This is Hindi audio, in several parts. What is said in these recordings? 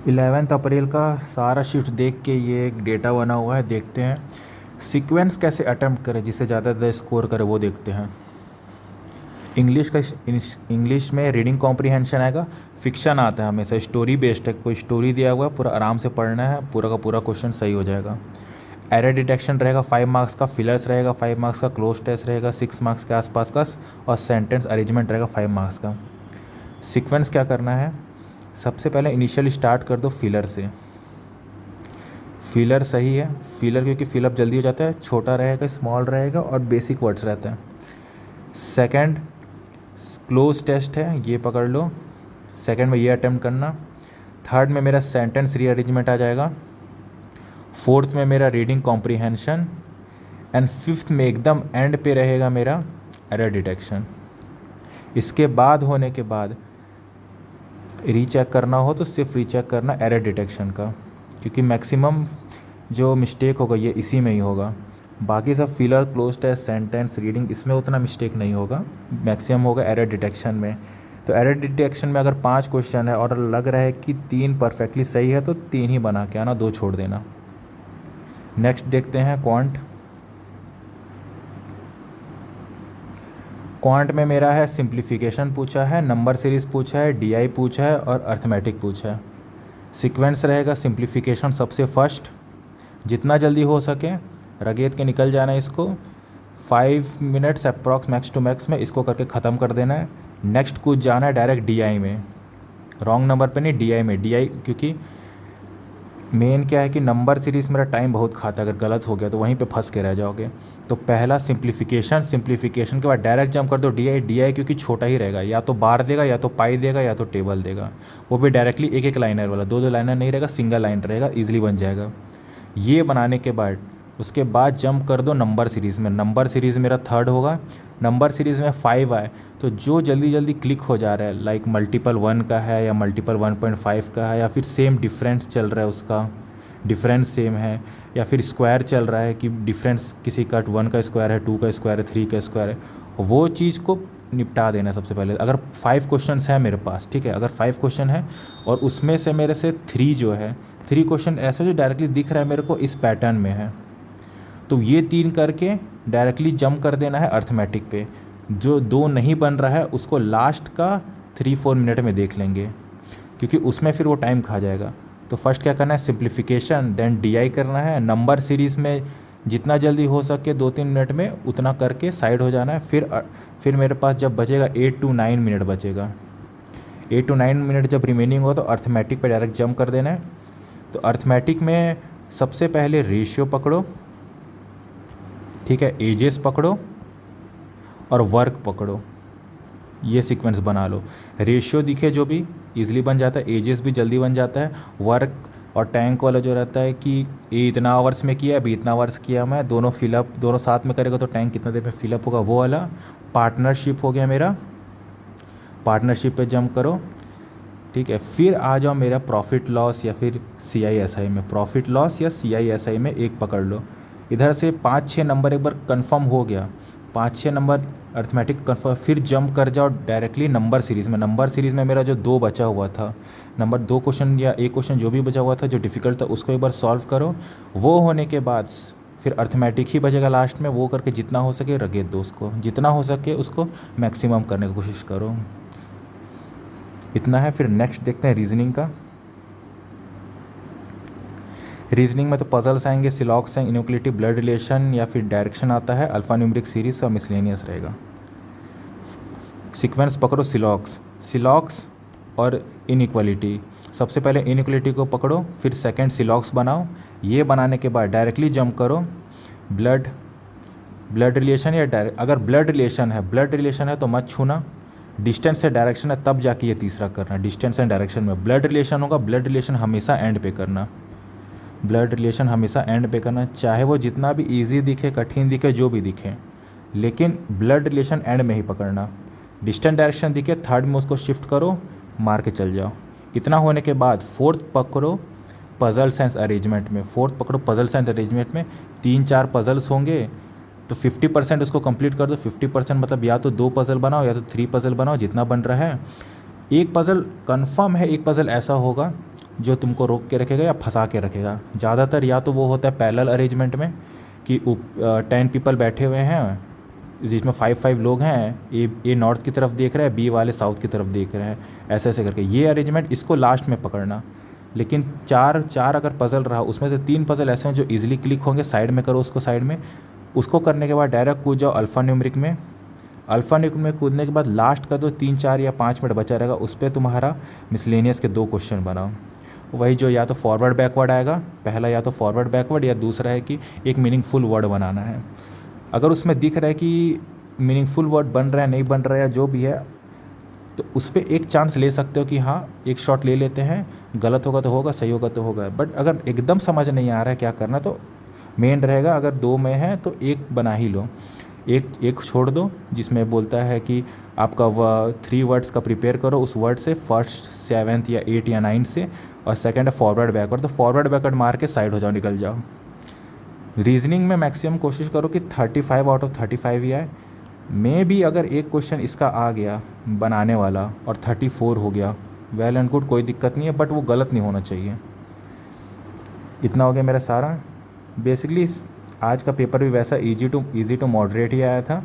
11 अप्रैल का सारा शिफ्ट देख के ये एक डेटा बना हुआ है, देखते हैं सीक्वेंस कैसे अटेम्प्ट करें जिससे ज़्यादा स्कोर करे, वो देखते हैं। इंग्लिश का इंग्लिश में रीडिंग कॉम्प्रीहेंशन आएगा। फिक्शन आता है हमेशा, स्टोरी बेस्ड है, कोई स्टोरी दिया हुआ है, पूरा आराम से पढ़ना है, पूरा का पूरा क्वेश्चन सही हो जाएगा। एरर डिटेक्शन रहेगा 5 मार्क्स का, फिलर्स रहेगा 5 मार्क्स का, क्लोज टेस्ट रहेगा 6 मार्क्स के आसपास का, और सेंटेंस अरेंजमेंट रहेगा 5 मार्क्स का। सीक्वेंस क्या करना है, सबसे पहले इनिशियल स्टार्ट कर दो फिलर से। फिलर सही है, फिलर क्योंकि फिलअप जल्दी हो जाता है, छोटा रहेगा, स्मॉल रहेगा और बेसिक वर्ड्स रहते हैं। सेकंड क्लोज टेस्ट है, ये पकड़ लो, सेकंड में ये अटेम्प्ट करना। थर्ड में मेरा सेंटेंस रीअरेंजमेंट आ जाएगा। फोर्थ में मेरा रीडिंग कॉम्प्रीहेंशन, एंड फिफ्थ में एकदम एंड पे रहेगा मेरा एरर डिटेक्शन। इसके बाद होने के बाद रीचेक करना हो तो सिर्फ रीचेक करना एरर डिटेक्शन का, क्योंकि मैक्सिमम जो मिस्टेक होगा ये इसी में ही होगा। बाकी सब filler, cloze test, sentence, reading, इसमें उतना मिस्टेक नहीं होगा, मैक्सिमम होगा एरर डिटेक्शन में। तो एरर डिटेक्शन में अगर 5 क्वेश्चन है और लग रहा है कि 3 परफेक्टली सही है तो 3 ही बना के आना, 2 छोड़ देना। नेक्स्ट देखते हैं क्वांट। क्वांट में मेरा है सिंप्लीफिकेशन पूछा है, नंबर सीरीज़ पूछा है, डीआई पूछा है और अर्थमेटिक पूछा है। सीक्वेंस रहेगा सिंप्लीफिकेशन सबसे फर्स्ट, जितना जल्दी हो सके रगेद के निकल जाना है इसको। 5 minutes approx max to max में इसको करके ख़त्म कर देना है। नेक्स्ट कूद जाना है डायरेक्ट डीआई में, रॉन्ग नंबर पे नहीं, डीआई में। डीआई क्योंकि मेन क्या है कि नंबर सीरीज़ मेरा टाइम बहुत खाता है, अगर गलत हो गया तो वहीं पे फंस के रह जाओगे। तो पहला सिंप्लीफिकेशन, सिंप्लीफिकेशन के बाद डायरेक्ट जंप कर दो डीआई। डीआई क्योंकि छोटा ही रहेगा, या तो बार देगा या तो पाई देगा या तो टेबल देगा, वो भी डायरेक्टली एक एक लाइनर वाला, 2 2 लाइनर नहीं रहेगा, सिंगल लाइन रहेगा, ईजिली बन जाएगा। ये बनाने के बाद उसके बाद जंप कर दो नंबर सीरीज़ में। नंबर सीरीज़ मेरा थर्ड होगा। नंबर सीरीज़ में 5 आए तो जो जल्दी जल्दी क्लिक हो जा रहा है, लाइक मल्टीपल 1 का है या मल्टीपल 1.5 का है, या फिर सेम डिफरेंस चल रहा है, उसका डिफरेंस सेम है, या फिर स्क्वायर चल रहा है कि डिफरेंस किसी का 1 का स्क्वायर है, 2 का स्क्वायर है, 3 का स्क्वायर है, वो चीज़ को निपटा देना सबसे पहले। अगर 5 क्वेश्चन है मेरे पास, ठीक है, अगर 5 क्वेश्चन है और उसमें से मेरे से 3 जो है, 3 क्वेश्चन ऐसे जो डायरेक्टली दिख रहा है मेरे को इस पैटर्न में है, तो ये 3 करके डायरेक्टली जंप कर देना है अर्थमेटिक पे। जो 2 नहीं बन रहा है उसको लास्ट का 3-4 मिनट में देख लेंगे, क्योंकि उसमें फिर वो टाइम खा जाएगा। तो फर्स्ट क्या करना है, सिंप्लीफिकेशन, देन डीआई करना है। नंबर सीरीज़ में जितना जल्दी हो सके 2-3 मिनट में उतना करके साइड हो जाना है। फिर मेरे पास जब बचेगा 8 to 9 मिनट बचेगा, 8 to 9 मिनट जब रिमेनिंग हो तो अर्थमेटिक पे डायरेक्ट जंप कर देना है। तो अर्थमेटिक में सबसे पहले रेशियो पकड़ो, ठीक है, एजेस पकड़ो और वर्क पकड़ो, ये सीक्वेंस बना लो। रेशियो दिखे जो भी इजीली बन जाता है, एजेस भी जल्दी बन जाता है। वर्क और टैंक वाला जो रहता है कि ए इतना आवर्स में किया, अभी इतना आवर्स किया मैं, दोनों फिलअप, दोनों साथ में करेगा तो टैंक कितना देर में फिलअप होगा, वो वाला। पार्टनरशिप हो गया मेरा, पार्टनरशिप पे जंप करो, ठीक है। फिर आ जाओ मेरा प्रॉफिट लॉस या फिर CISI में, प्रॉफिट लॉस या CISI में एक पकड़ लो। इधर से 5-6 नंबर एक बार कंफर्म हो गया, 5-6 नंबर अर्थमेटिक कंफर्म, फिर जंप कर जाओ डायरेक्टली नंबर सीरीज़ में। नंबर सीरीज़ में मेरा जो 2 बचा हुआ था, नंबर 2 क्वेश्चन या एक क्वेश्चन जो भी बचा हुआ था जो डिफ़िकल्ट था, उसको एक बार सॉल्व करो। वो होने के बाद फिर अर्थमेटिक ही बचेगा लास्ट में, वो करके जितना हो सके रगेद दो उसको, जितना हो सके उसको मैक्सिमम करने की कोशिश करो। इतना है। फिर नेक्स्ट देखते हैं रीजनिंग का। रीजनिंग में तो पजल्स आएंगे, सिलॉक्स हैं, इनइक्वालिटी, ब्लड रिलेशन या फिर डायरेक्शन आता है, अल्फा न्यूमेरिक सीरीज और मिसलेनियस रहेगा। सीक्वेंस पकड़ो सिलॉक्स, सिलॉक्स और इनइक्वालिटी। सबसे पहले इनइक्वालिटी को पकड़ो, फिर सेकंड सिलॉक्स बनाओ। ये बनाने के बाद डायरेक्टली जंप करो ब्लड रिलेशन या डायरेक्ट। अगर ब्लड रिलेशन है तो मत छूना, डिस्टेंस से डायरेक्शन है तब जाके ये तीसरा करना। डिस्टेंस एंड डायरेक्शन में ब्लड रिलेशन होगा, ब्लड रिलेशन हमेशा एंड पे करना, ब्लड रिलेशन हमेशा एंड पे करना, चाहे वो जितना भी इजी दिखे, कठिन दिखे, जो भी दिखे, लेकिन ब्लड रिलेशन एंड में ही पकड़ना। डिस्टेंस डायरेक्शन दिखे थर्ड में उसको शिफ्ट करो, मार के चल जाओ। इतना होने के बाद फोर्थ पकड़ो पजल साइंस अरेंजमेंट में, फोर्थ पकड़ो पजल साइंस अरेंजमेंट में 3-4 पजल्स होंगे तो 50% उसको कंप्लीट कर दो। 50% मतलब या तो 2 पजल बनाओ या तो 3 पजल बनाओ, जितना बन रहा है। एक पजल कंफर्म है, एक पजल ऐसा होगा जो तुमको रोक के रखेगा या फंसा के रखेगा। ज़्यादातर या तो वो होता है पैरेलल अरेंजमेंट में कि 10 पीपल बैठे हुए हैं जिसमें 5 लोग हैं, ए नॉर्थ की तरफ देख रहा है, बी वाले साउथ की तरफ देख रहे हैं, ऐसे ऐसे करके ये अरेंजमेंट, इसको लास्ट में पकड़ना। लेकिन चार अगर पज़ल रहा उसमें से 3 पज़ल ऐसे हैं जो इजीली क्लिक होंगे, साइड में करो उसको साइड में। उसको करने के बाद डायरेक्ट कूद जाओ अल्फ़ा न्यूमरिक में। अल्फ़ा न्यूमरिक में कूदने के बाद लास्ट का जो 3 4 या 5 मिनट बचा रहेगा उस पर तुम्हारा मिसलेनियस के 2 क्वेश्चन बनाओ। वही जो या तो फॉरवर्ड बैकवर्ड आएगा, पहला या तो फॉरवर्ड बैकवर्ड, या दूसरा है कि एक मीनिंगफुल वर्ड बनाना है। अगर उसमें दिख रहा है कि मीनिंगफुल वर्ड बन रहा है नहीं बन रहा है या जो भी है, तो उस पर एक चांस ले सकते हो कि हाँ एक शॉट ले लेते हैं, गलत होगा तो होगा, सही होगा तो होगा। बट अगर एकदम समझ नहीं आ रहा है क्या करना, तो मेन रहेगा अगर 2 में है तो एक बना ही लो, एक छोड़ दो जिसमें बोलता है कि आपका 3 वर्ड्स का प्रिपेयर करो, उस वर्ड से फर्स्ट 7th या 8 या 9 से, और सेकंड है फॉरवर्ड बैकवर्ड, तो फॉरवर्ड बैकवर्ड मार के साइड हो जाओ, निकल जाओ। रीजनिंग में मैक्सिमम कोशिश करो कि 35 आउट ऑफ 35 ही आए। मे भी अगर एक क्वेश्चन इसका आ गया बनाने वाला और 34 हो गया, वेल एंड गुड, कोई दिक्कत नहीं है, बट वो गलत नहीं होना चाहिए। इतना हो गया मेरा सारा। बेसिकली आज का पेपर भी वैसा इजी टू मॉडरेट ही आया था।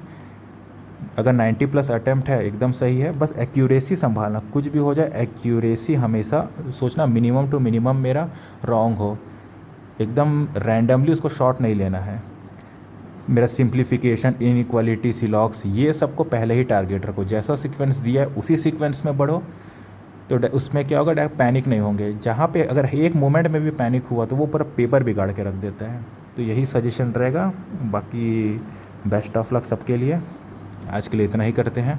अगर 90+ अटैम्प्ट है एकदम सही है, बस एक्यूरेसी संभालना, कुछ भी हो जाए एक्यूरेसी हमेशा सोचना, मिनिमम टू मिनिमम मेरा रॉन्ग हो, एकदम रैंडमली उसको शॉर्ट नहीं लेना है। मेरा सिंप्लीफिकेशन, इनइक्वालिटी, सिलॉक्स, ये सबको पहले ही टारगेट रखो, जैसा सीक्वेंस दिया है उसी सीक्वेंस में बढ़ो, तो उसमें क्या होगा, डायरेक्ट पैनिक नहीं होंगे। जहाँ पे अगर एक मोमेंट में भी पैनिक हुआ तो वो पूरा पेपर बिगाड़ के रख देता है। तो यही सजेशन रहेगा। बाकी बेस्ट ऑफ लक सबके लिए। आज के लिए इतना ही करते हैं।